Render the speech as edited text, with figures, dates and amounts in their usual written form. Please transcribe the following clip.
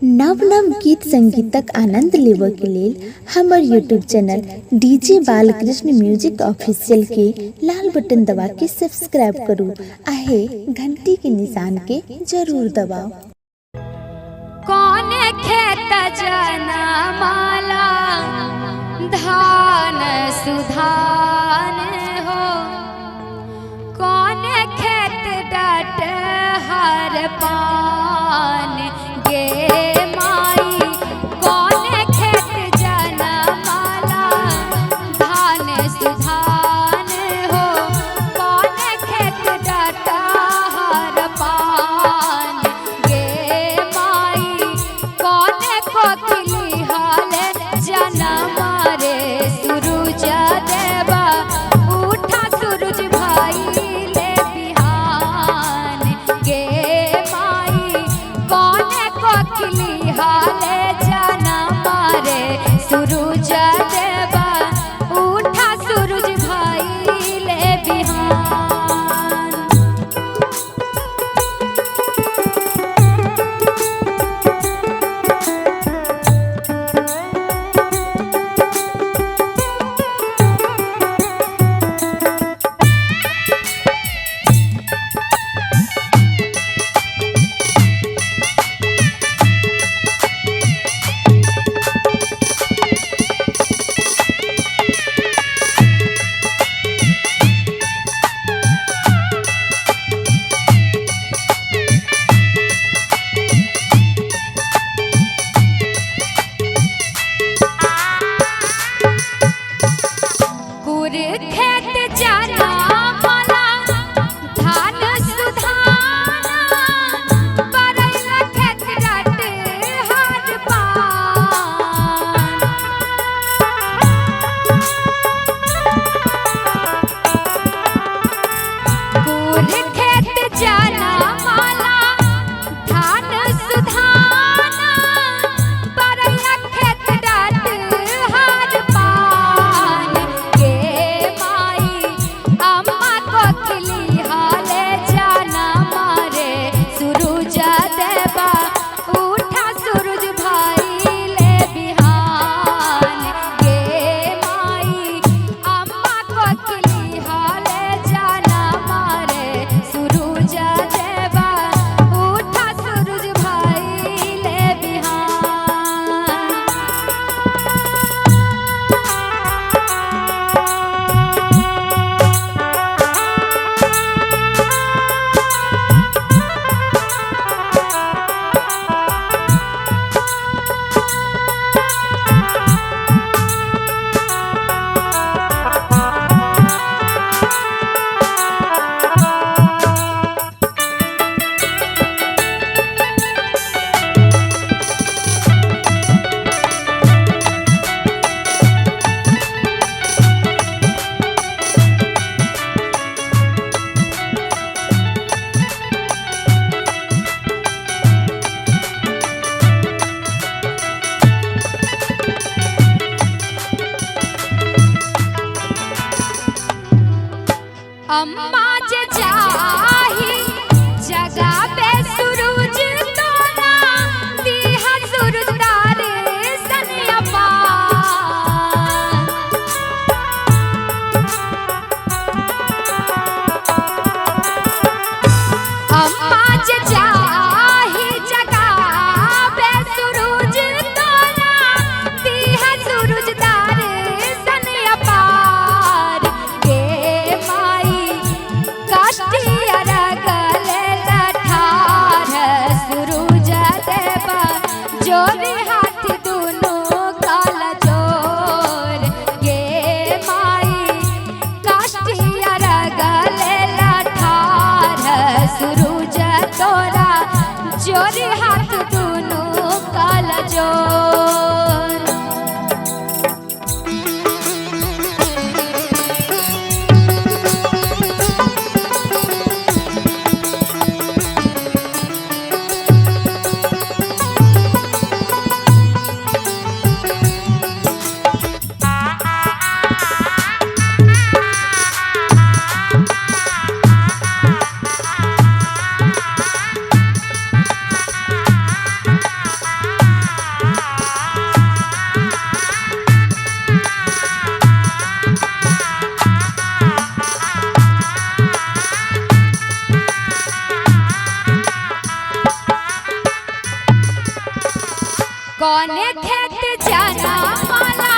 नव नव गीत संगीतक आनंद लेबऽ के लेल हमर YouTube channel DJ Balkrishna music official के लाल बटन दबा के सब्सक्राइब करू आहे घंटी के निशान के जरूर दबाओ। कौन खेत जना माला धान सुधान हो, कौन खेत डट हर पान गे माई, कौन खेत जना माला धान सुधान हो, कौन खेत डट हर पान गे माई, कौन कोकिली हाल जनम रे सूरज देवा उठा सूरज भाई ले बिहान गे माई, कौन कोकिली हाल जनम रे सूरज देवा उठा सूरज भाई ले बिहान। खेत जाना माला धान सुधाना, परैला खेत डट हर पान, गुर खेत जाना माला धान सुधाना, परैला खेत डट हर पान गे माई, अम्मा कोकिली हाले जाना मारे सूरज देवा उठा सूरज भाई ले बिहान गे माई, अम्मा कोकिली हाले जाना मारे सूरज देवा उठा सूरज भाई ले बिहान। अम्मा जे जाही जगावे सूरज तोरा, दिहा सूरज तारे सनिया पान, अम्मा जे जाही जगावे सूरज तोरा, दिहा सूरज तारे सनिया पार गे माई, कौने खेत जाना माला